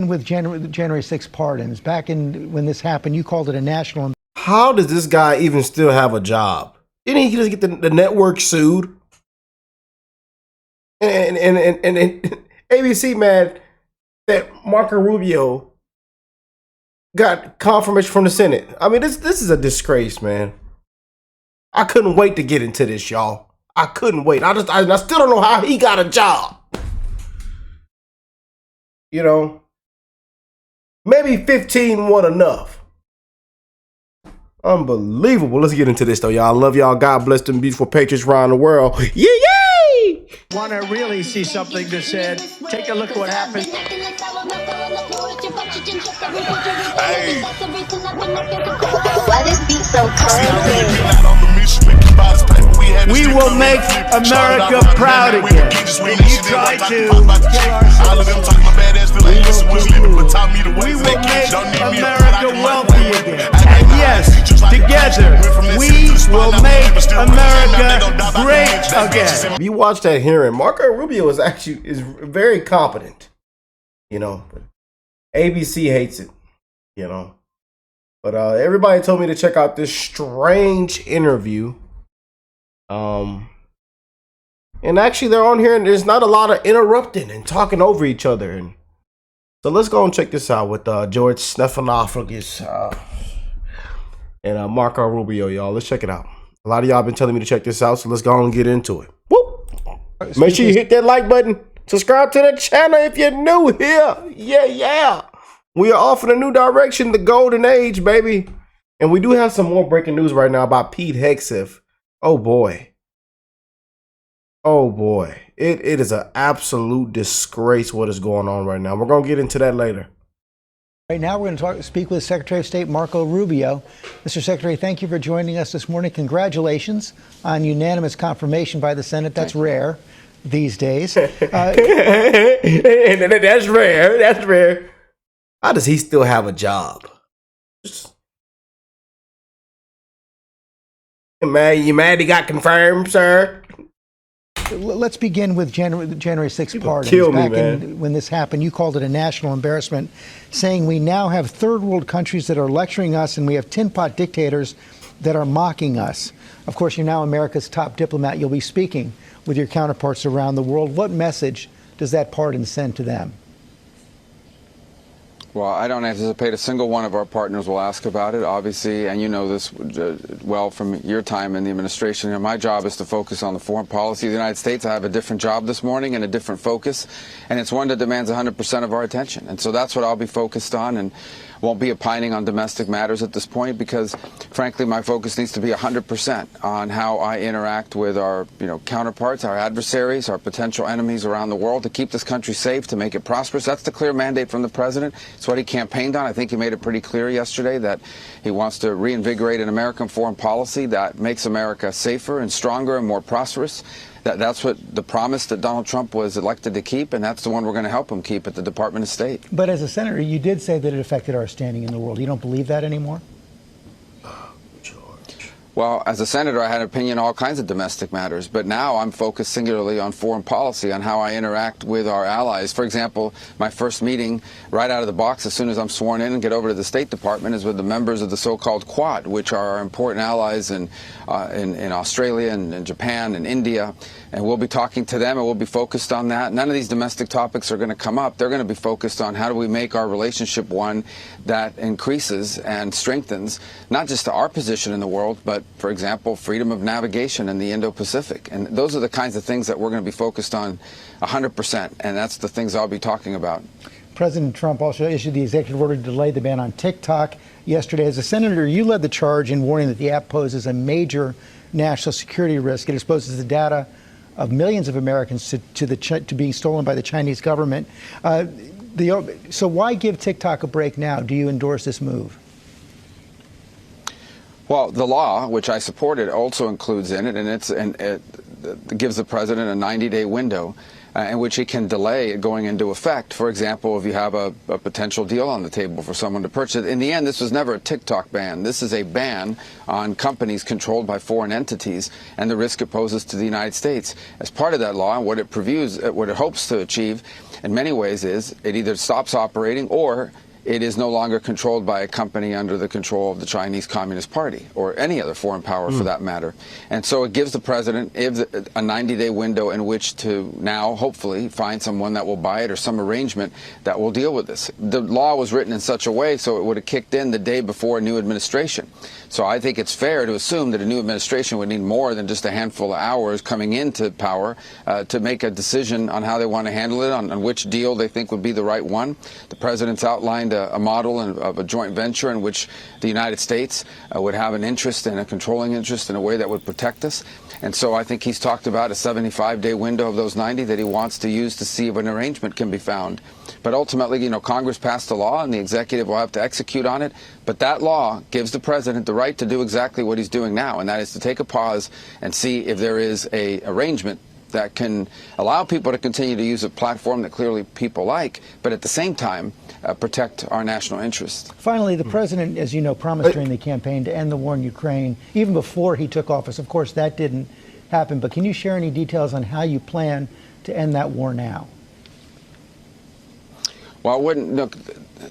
With January 6th pardons, back in when this happened, you called it a national. How does this guy even still have a job? Didn't he just get the network sued? And ABC, man, that Marco Rubio got confirmation from the Senate. I mean, this is a disgrace, man. I couldn't wait to get into this, y'all. I couldn't wait. I still don't know how he got a job. You know, maybe 15 wasn't enough. Unbelievable. Let's get into this, though, y'all. I love y'all. God bless them beautiful patriots around the world. Yay, yay! Want to really see something that said, take a look at what happened. Hey. Why this beat so crazy? We will make America proud again. If you try to kill our citizens, we will make America wealthy again. And yes, together, we will make America great again. If you watch that hearing, Marco Rubio is very competent, you know. But ABC hates it, you know. But everybody told me to check out this strange interview. And actually they're on here and there's not a lot of interrupting and talking over each other. And so let's go and check this out with George Stephanopoulos and Marco Rubio, y'all. Let's check it out. A lot of y'all been telling me to check this out, so let's go and get into it. Whoop! Make sure you hit that like button. Subscribe to the channel if you're new here. Yeah. We are off in a new direction, the golden age, baby. And we do have some more breaking news right now about Pete Hegseth. Oh boy. It is an absolute disgrace what is going on right now. We're going to get into that later. Right now, we're going to speak with Secretary of State Marco Rubio. Mr. Secretary, thank you for joining us this morning. Congratulations on unanimous confirmation by the Senate. That's rare these days. That's rare. That's rare. How does he still have a job? You mad he got confirmed, sir? Let's begin with January 6th pardons. Kill me, back man. when this happened, you called it a national embarrassment, saying we now have third world countries that are lecturing us and we have tin pot dictators that are mocking us. Of course, you're now America's top diplomat. You'll be speaking with your counterparts around the world. What message does that pardon send to them? Well, I don't anticipate a single one of our partners will ask about it, obviously, and you know this well from your time in the administration. You know, my job is to focus on the foreign policy of the United States. I have a different job this morning and a different focus, and it's one that demands 100% of our attention. And so that's what I'll be focused on, and won't be opining on domestic matters at this point because, frankly, my focus needs to be 100% on how I interact with our counterparts, our adversaries, our potential enemies around the world to keep this country safe, to make it prosperous. That's the clear mandate from the president. It's what he campaigned on. I think he made it pretty clear yesterday that he wants to reinvigorate an American foreign policy that makes America safer and stronger and more prosperous. That's what the promise that Donald Trump was elected to keep, and that's the one we're going to help him keep at the Department of State. But as a senator, you did say that it affected our standing in the world. You don't believe that anymore? Well, as a senator, I had an opinion on all kinds of domestic matters, but now I'm focused singularly on foreign policy, on how I interact with our allies. For example, my first meeting right out of the box as soon as I'm sworn in and get over to the State Department is with the members of the so-called Quad, which are our important allies in Australia and Japan and India. And we'll be talking to them and we'll be focused on that. None of these domestic topics are going to come up. They're going to be focused on how do we make our relationship one that increases and strengthens not just our position in the world, but, for example, freedom of navigation in the Indo-Pacific. And those are the kinds of things that we're going to be focused on 100%. And that's the things I'll be talking about. President Trump also issued the executive order to delay the ban on TikTok yesterday. As a senator, you led the charge in warning that the app poses a major national security risk. It exposes the data of millions of Americans to being stolen by the Chinese government. So why give TikTok a break now? Do you endorse this move? Well, the law, which I supported, also includes in it, and it gives the president a 90-day window in which he can delay it going into effect. For example, if you have a potential deal on the table for someone to purchase it. In the end, this was never a TikTok ban. This is a ban on companies controlled by foreign entities and the risk it poses to the United States. As part of that law, what it hopes to achieve in many ways is it either stops operating or it is no longer controlled by a company under the control of the Chinese Communist Party or any other foreign power for that matter. And so it gives the president a 90-day window in which to now hopefully find someone that will buy it or some arrangement that will deal with this. The law was written in such a way so it would have kicked in the day before a new administration. So I think it's fair to assume that a new administration would need more than just a handful of hours coming into power to make a decision on how they want to handle it, on which deal they think would be the right one. The president's outlined a model of a joint venture in which the United States would have an interest and a controlling interest in a way that would protect us. And so I think he's talked about a 75-day window of those 90 that he wants to use to see if an arrangement can be found. But ultimately, Congress passed a law and the executive will have to execute on it. But that law gives the president the right to do exactly what he's doing now, and that is to take a pause and see if there is a arrangement that can allow people to continue to use a platform that clearly people like, but at the same time protect our national interests. Finally, the president, as you know, promised during the campaign to end the war in Ukraine, even before he took office. Of course, that didn't happen. But can you share any details on how you plan to end that war now? Well, look,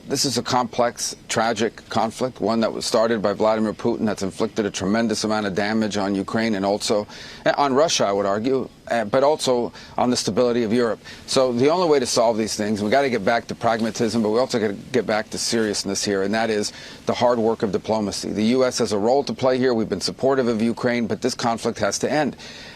this is a complex, tragic conflict, one that was started by Vladimir Putin that's inflicted a tremendous amount of damage on Ukraine and also on Russia, I would argue, but also on the stability of Europe. So the only way to solve these things, we've got to get back to pragmatism, but we also got to get back to seriousness here, and that is the hard work of diplomacy. The U.S. has a role to play here. We've been supportive of Ukraine, but this conflict has to end.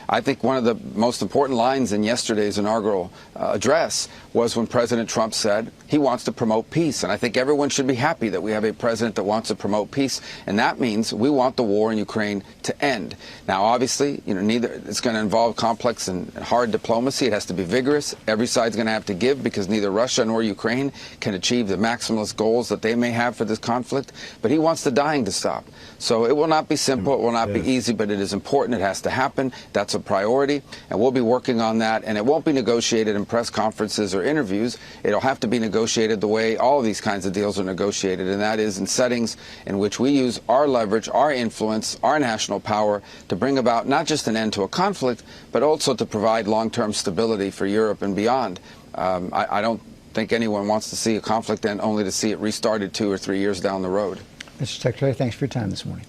I think one of the most important lines in yesterday's inaugural address was when President Trump said he wants to promote peace. And I think everyone should be happy that we have a president that wants to promote peace. And that means we want the war in Ukraine to end. Now, obviously, it's going to involve complex and hard diplomacy. It has to be vigorous. Every side's going to have to give because neither Russia nor Ukraine can achieve the maximalist goals that they may have for this conflict. But he wants the dying to stop. So it will not be simple. It will not be easy, but it is important. It has to happen. That's a priority, and we'll be working on that. And it won't be negotiated in press conferences or interviews. It'll have to be negotiated the way all of these kinds of deals are negotiated, and that is in settings in which we use our leverage, our influence, our national power to bring about not just an end to a conflict, but also to provide long-term stability for Europe and beyond. I don't think anyone wants to see a conflict end only to see it restarted 2 or 3 years down the road. Mr. Secretary, thanks for your time this morning.